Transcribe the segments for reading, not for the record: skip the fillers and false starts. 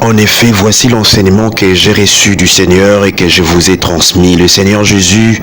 En effet, voici l'enseignement que j'ai reçu du Seigneur et que je vous ai transmis. Le Seigneur Jésus,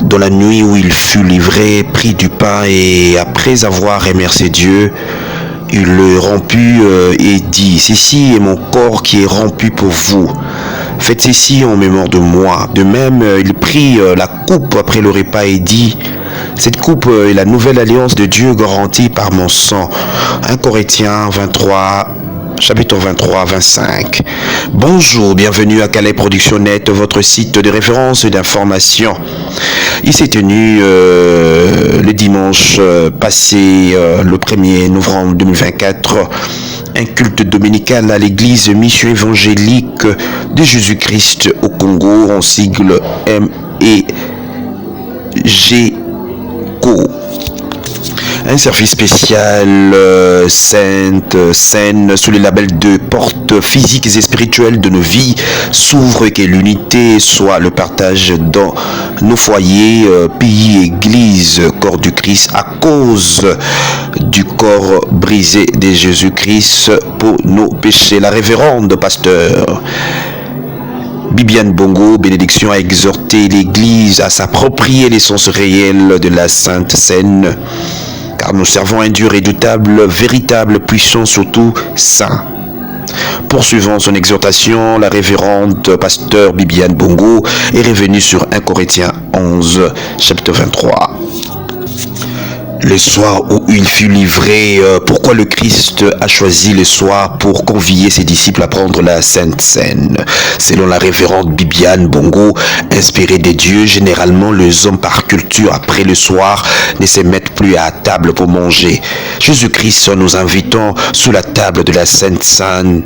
dans la nuit où il fut livré, prit du pain et après avoir remercié Dieu, il le romput et dit, « Ceci est mon corps qui est rompu pour vous. Faites ceci en mémoire de moi. » De même, il prit la coupe après le repas et dit, « Cette coupe est la nouvelle alliance de Dieu garantie par mon sang. » 1 Corinthiens 23, chapitre 23, 25. Bonjour, bienvenue à Calais Production Net, votre site de référence et d'information. Il s'est tenu le dimanche passé, le 1er novembre 2024, un culte dominical à l'église Mission évangélique de Jésus-Christ au Congo, en sigle MEGCO. Un service spécial sainte, saine, sous le label de portes physiques et spirituelles de nos vies s'ouvre et que l'unité soit le partage dans nos foyers, pays, églises, corps du Christ à cause du corps brisé de Jésus-Christ pour nos péchés. La révérende pasteur Bibiane Bongo, bénédiction, a exhorté l'Église à s'approprier l'essence réelle de la Sainte Seine, car nous servons un Dieu redoutable, véritable, puissant, surtout saint. Poursuivant son exhortation, la révérende pasteur Bibiane Bongo est revenue sur 1 Corinthiens 11, chapitre 23. Le soir où il fut livré, pourquoi le Christ a choisi le soir pour convier ses disciples à prendre la Sainte Seine? Selon la révérende Bibiane Bongo, inspirée de Dieu, généralement les hommes par culture après le soir ne se mettent plus à table pour manger. Jésus-Christ nous invitant sous la table de la Sainte Seine.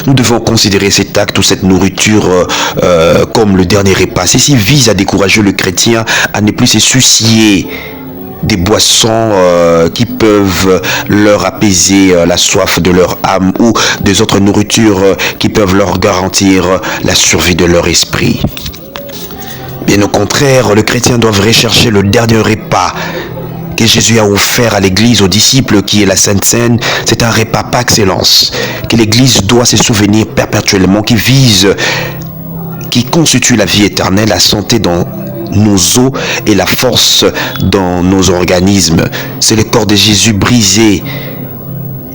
Nous devons considérer cet acte ou cette nourriture comme le dernier repas. Ceci vise à décourager le chrétien à ne plus se soucier des boissons qui peuvent leur apaiser la soif de leur âme ou des autres nourritures qui peuvent leur garantir la survie de leur esprit. Bien au contraire, le chrétien doit rechercher le dernier repas que Jésus a offert à l'Église, aux disciples, qui est la Sainte Seine. C'est un repas par excellence que l'Église doit se souvenir perpétuellement, qui constitue la vie éternelle, la santé dans nos os et la force dans nos organismes. C'est le corps de Jésus brisé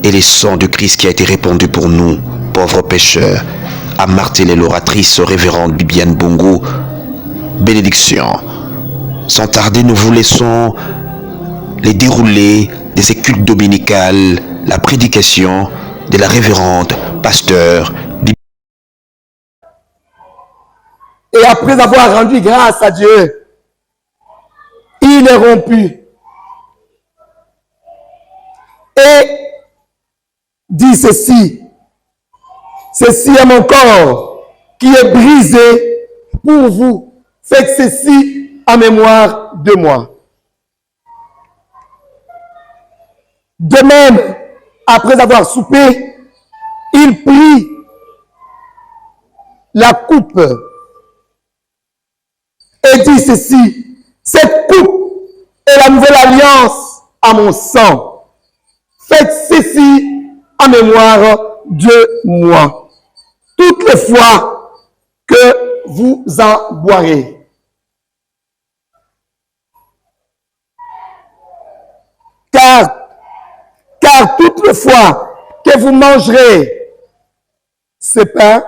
et le sang de Christ qui a été répandu pour nous, pauvres pécheurs, a martelé l'oratrice révérende Bibiane Bongo. Bénédiction. Sans tarder, nous vous laissons les déroulés de ces cultes dominicales, la prédication de la révérende pasteur. Et après avoir rendu grâce à Dieu, il est rompu et dit ceci: ceci est mon corps qui est brisé pour vous. Faites ceci en mémoire de moi. De même, après avoir soupé, il prit la coupe et dit ceci: cette coupe est la nouvelle alliance à mon sang. Faites ceci en mémoire de moi, toutes les fois que vous en boirez. Car toutes les fois que vous mangerez ce pain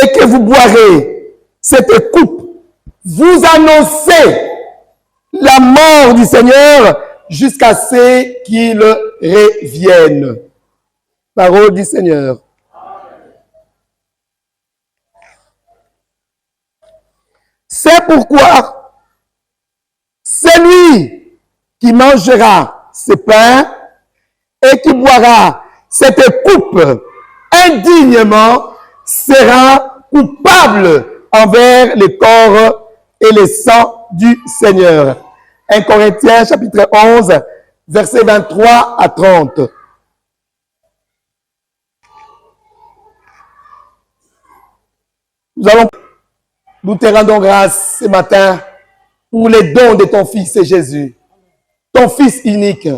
et que vous boirez cette coupe, vous annoncez la mort du Seigneur jusqu'à ce qu'il revienne. Parole du Seigneur. C'est pourquoi celui qui mangera ce pain et qui boira cette coupe indignement sera coupable envers le corps et le sang du Seigneur. 1 Corinthiens chapitre 11, versets 23 à 30. Nous te rendons grâce ce matin pour les dons de ton Fils Jésus, ton Fils unique,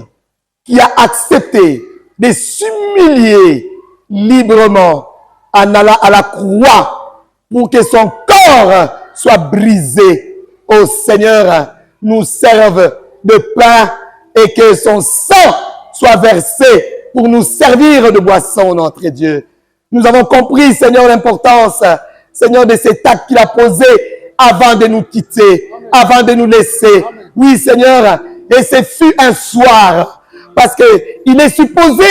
qui a accepté de s'humilier librement en allant à la croix pour que son corps soit brisé. Ô Seigneur, nous serve de pain et que son sang soit versé pour nous servir de boisson, notre Dieu. Nous avons compris, Seigneur, l'importance, Seigneur, de cet acte qu'il a posé avant de nous quitter, avant de nous laisser. Oui, Seigneur, et ce fut un soir, parce qu'il est supposé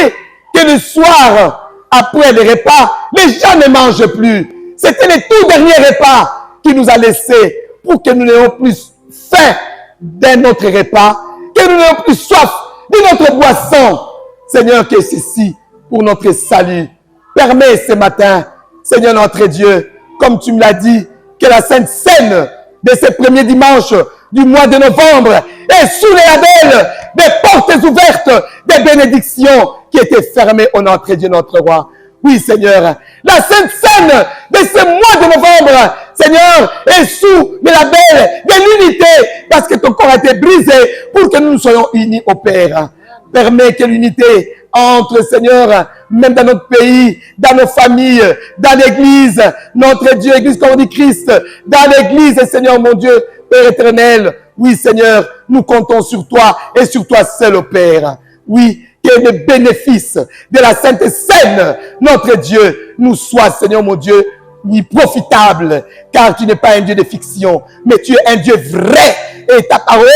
que le soir, après le repas, les gens ne mangent plus. C'était le tout dernier repas qu'il nous a laissé pour que nous n'ayons plus faim d'un autre repas, que nous n'ayons plus soif de notre boisson. Seigneur, que ceci pour notre salut. Permets ce matin, Seigneur notre Dieu, comme tu me l'as dit, que la Sainte Seine de ce premier dimanche du mois de novembre est sous les labels des portes ouvertes, des bénédictions qui étaient fermées au notre Dieu, notre roi. Oui, Seigneur, la Sainte Seine de ce mois de novembre, Seigneur, est sous les labels de l'unité, parce que ton corps a été brisé pour que nous soyons unis au Père. Permets que l'unité entre, Seigneur, même dans notre pays, dans nos familles, dans l'église, notre Dieu, église comme on dit Christ, dans l'église, Seigneur mon Dieu, Père éternel. Oui, Seigneur, nous comptons sur toi et sur toi seul, Père. Oui, que les bénéfices de la Sainte Seine, notre Dieu, nous soient, Seigneur mon Dieu, oui, profitable, car tu n'es pas un Dieu de fiction, mais tu es un Dieu vrai, et ta parole,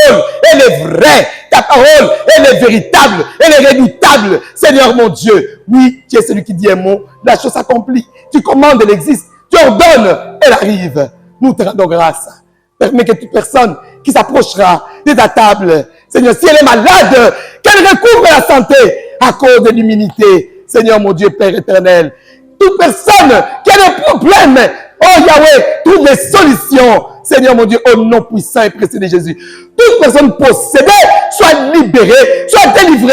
elle est vraie, ta parole, elle est véritable, elle est redoutable, Seigneur mon Dieu. Oui, tu es celui qui dit un mot, la chose s'accomplit, tu commandes, elle existe, tu ordonnes, elle arrive. Nous te rendons grâce. Permets que toute personne qui s'approchera de ta table, Seigneur, si elle est malade, qu'elle recouvre la santé à cause de l'humilité, Seigneur mon Dieu, Père éternel. Toute personne qui a des problèmes, oh Yahweh, trouve des solutions. Seigneur mon Dieu, au nom puissant et précieux de Jésus. Toute personne possédée soit libérée, soit délivrée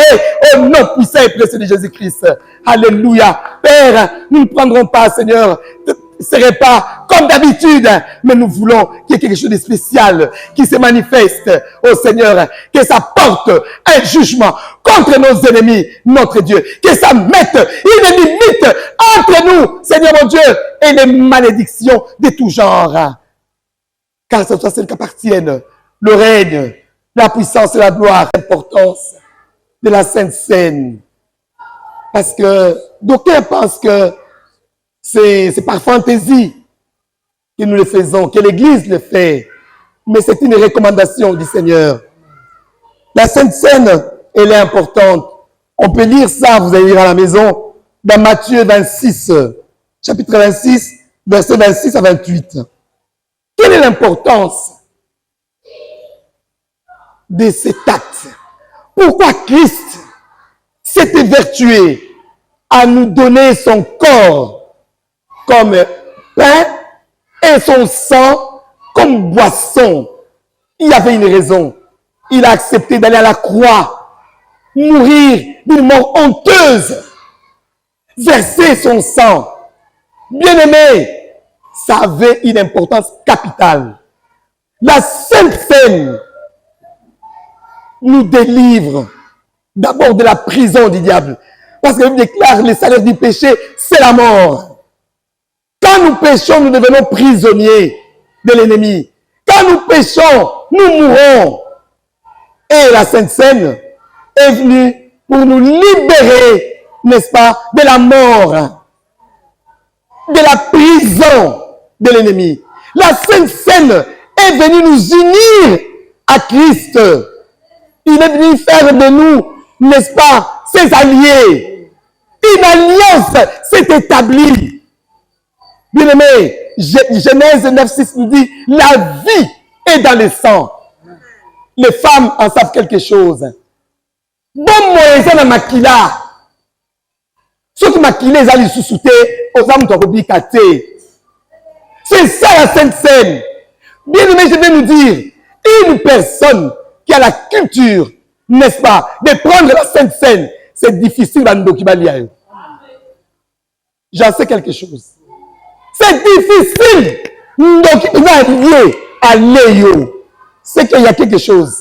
au nom puissant et précieux de Jésus-Christ. Alléluia. Père, nous ne prendrons pas, Seigneur, ce repas comme d'habitude, mais nous voulons qu'il y ait quelque chose de spécial qui se manifeste au Seigneur, que ça porte un jugement contre nos ennemis, notre Dieu, que ça mette une limite entre nous, Seigneur mon Dieu, et les malédictions de tout genre. Car c'est toi celles qui appartiennent, le règne, la puissance et la gloire, l'importance de la Sainte Seine. Parce que d'aucuns pensent que c'est par fantaisie que nous le faisons, que l'Église le fait. Mais c'est une recommandation du Seigneur. La Sainte Seine, elle est importante. On peut lire ça, vous allez lire à la maison, dans Matthieu 26, chapitre 26, versets 26 à 28. Quelle est l'importance de cet acte? Pourquoi Christ s'est évertué à nous donner son corps comme pain et son sang comme boisson? Il y avait une raison. Il a accepté d'aller à la croix, mourir d'une mort honteuse, verser son sang. Bien-aimé, ça avait une importance capitale. La Sainte Seine nous délivre d'abord de la prison du diable. Parce que Bible déclare le salaire du péché, c'est la mort. Quand nous péchons, nous devenons prisonniers de l'ennemi. Quand nous péchons, nous mourons. Et la Sainte Seine est venue pour nous libérer, n'est-ce pas, de la mort, de la prison de l'ennemi. La Sainte Seine est venue nous unir à Christ. Il est venu faire de nous, n'est-ce pas, ses alliés. Une alliance s'est établie. Bien-aimé, Genèse 9:6 nous dit, la vie est dans le sang. Les femmes en savent quelque chose. Bon moyen na makila. Ceux qui makila les allaient sous-souter aux âmes de c'est ça la Sainte Seine. Bien-aimé, je vais nous dire, une personne qui a la culture, n'est-ce pas, de prendre la Sainte Seine, c'est difficile dans le document. J'en sais quelque chose. C'est difficile. C'est qu'il y a quelque chose.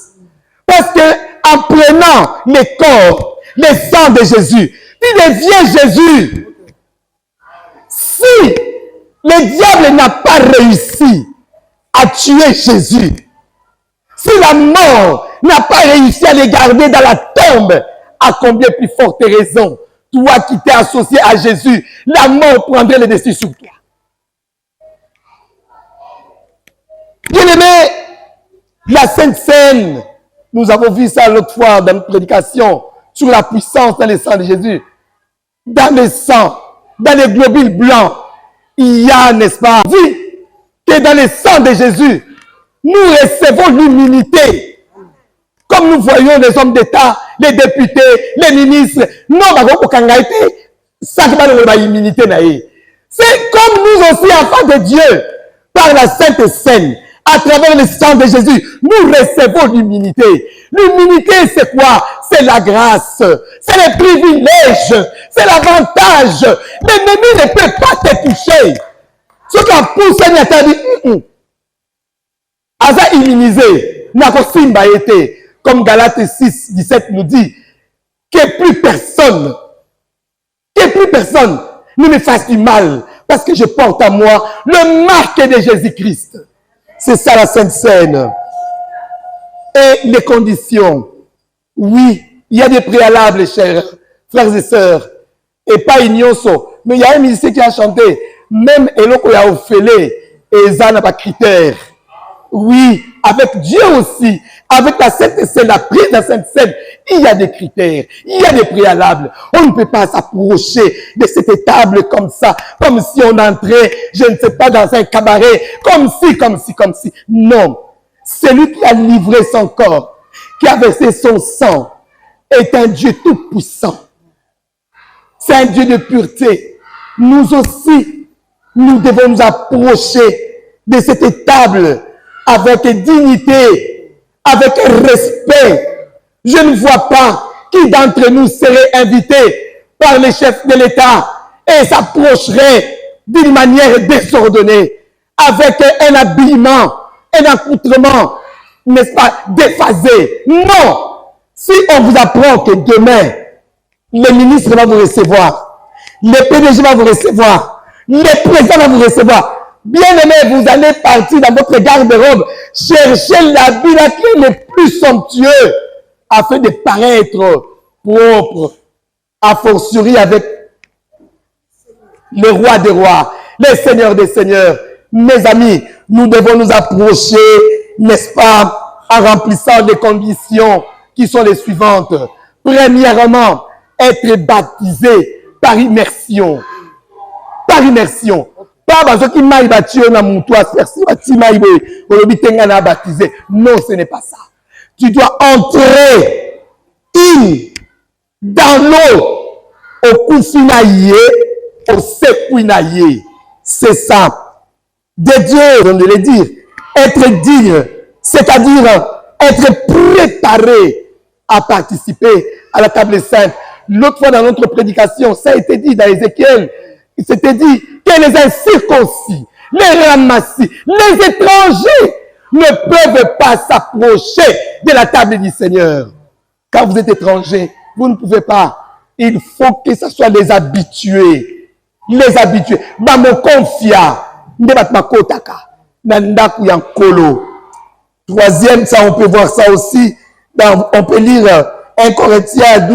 Parce que en prenant le corps, le sang de Jésus, il devient Jésus. le diable n'a pas réussi à tuer Jésus, si la mort n'a pas réussi à les garder dans la tombe, à combien plus forte raison, toi qui t'es associé à Jésus, la mort prendrait le dessus sur toi. Bien-aimé, la Sainte Seine, nous avons vu ça l'autre fois dans notre prédication, sur la puissance dans le sang de Jésus. Dans le sang, dans les globules blancs, il y a, n'est-ce pas, dit que dans le sang de Jésus, nous recevons l'immunité. Comme nous voyons les hommes d'État, les députés, les ministres, non, c'est comme nous aussi, enfants de Dieu, par la Sainte Seine, à travers le sang de Jésus, nous recevons l'immunité. L'immunité, c'est quoi? C'est la grâce, c'est le privilège, c'est l'avantage. L'ennemi ne peut pas te toucher. Ce qui a poussé Nathalie, Aza immunisé, n'a pas simba été, comme Galates 6, 17 nous dit, que plus personne ne me fasse du mal, parce que je porte à moi le marque de Jésus-Christ. C'est ça la Sainte Seine. Et les conditions. Oui, il y a des préalables, chers frères et sœurs. Et pas ignoso. Mais il y a un musicien qui a chanté. Même Eloko ya Ophélie, et ça n'a pas critère. Oui, avec Dieu aussi, avec la Sainte Seine, la prise de la Sainte Seine, il y a des critères, il y a des préalables. On ne peut pas s'approcher de cette table comme ça, comme si on entrait, je ne sais pas, dans un cabaret, comme si. Non. Celui qui a livré son corps, qui a versé son sang, est un Dieu tout-puissant. C'est un Dieu de pureté. Nous aussi, nous devons nous approcher de cette table avec dignité, avec respect. Je ne vois pas qui d'entre nous serait invité par les chefs de l'État et s'approcherait d'une manière désordonnée, avec un habillement, un accoutrement, n'est-ce pas, déphasé. Non! Si on vous apprend que demain, le ministre va vous recevoir, le PDG va vous recevoir, le président va vous recevoir, bien-aimé, vous allez partir dans votre garde-robe, chercher l'habit qui est le plus somptueux, afin de paraître propre, a fortiori avec le roi des rois, le seigneur des seigneurs. Mes amis, nous devons nous approcher, n'est-ce pas, en remplissant des conditions qui sont les suivantes. Premièrement, être baptisé par immersion. Par immersion. Pas parce que maï bâti on a mon toit, merci bâti maï baptisé. Non, ce n'est pas ça. Tu dois entrer dans l'eau au Koufinaïe, au Sekouinaïe. C'est ça. De Dieu, on devait dire, être digne, c'est-à-dire être préparé à participer à la table sainte. L'autre fois dans notre prédication, ça a été dit dans Ézéchiel, il s'était dit que les incirconcis, les ramassis, les étrangers ne peuvent pas s'approcher de la table du Seigneur. Quand vous êtes étranger, vous ne pouvez pas. Il faut que ce soit les habitués. Les habitués. Bamo confia. Troisième, ça on peut voir ça aussi. On peut lire 1 Corinthiens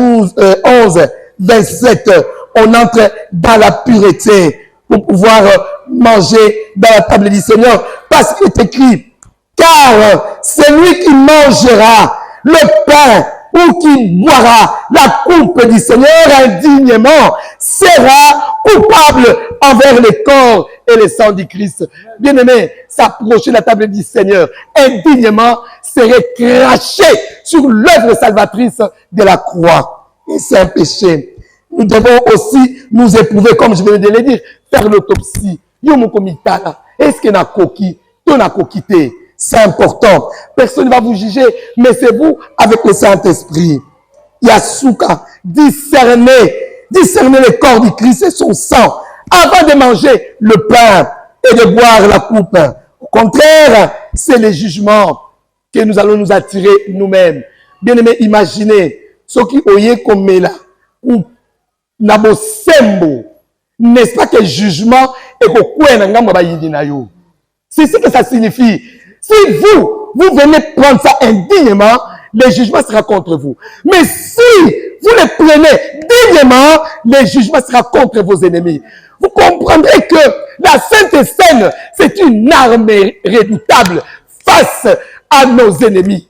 11, 27. On entre dans la pureté pour pouvoir manger dans la table du Seigneur. Parce qu'il est écrit, car celui qui mangera le pain ou qui boira la coupe du Seigneur indignement sera coupable envers le corps et le sang du Christ. Bien-aimé, s'approcher de la table du Seigneur indignement serait craché sur l'œuvre salvatrice de la croix. Et c'est un péché. Nous devons aussi nous éprouver, comme je venais de le dire, faire l'autopsie. Est-ce qu'il y a un coquille? Tu as coquité. C'est important. Personne ne va vous juger, mais c'est vous avec le Saint-Esprit. Yasuka, discerner le corps du Christ et son sang avant de manger le pain et de boire la coupe. Au contraire, c'est le jugement que nous allons nous attirer nous-mêmes. Bien-aimés, imaginez ce qui oye comme là, ou nabo sembo, n'est-ce pas que jugement est au c'est ce que ça signifie. Si vous venez prendre ça indignement, le jugement sera contre vous. Mais si vous le prenez dignement, le jugement sera contre vos ennemis. Vous comprendrez que la Sainte Seine, c'est une arme redoutable face à nos ennemis.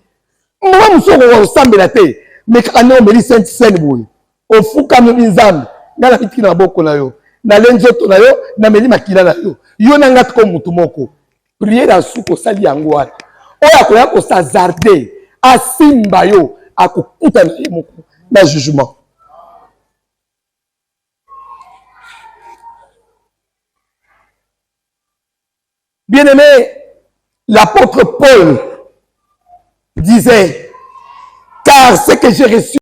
Moi, je suis au la tête. Mais quand on me Sainte Seine, au fou comme une zame, dans la petite na boko na yo, na lenzoto na yo, na meli makila na yo. Yo na ngat ko mutu moko. Prier la souko sali yango wana. Oya koya ko s'hazarder, asimba yo, akokuta na moko na jugement. Bien-aimé, l'apôtre Paul disait, car ce que j'ai reçu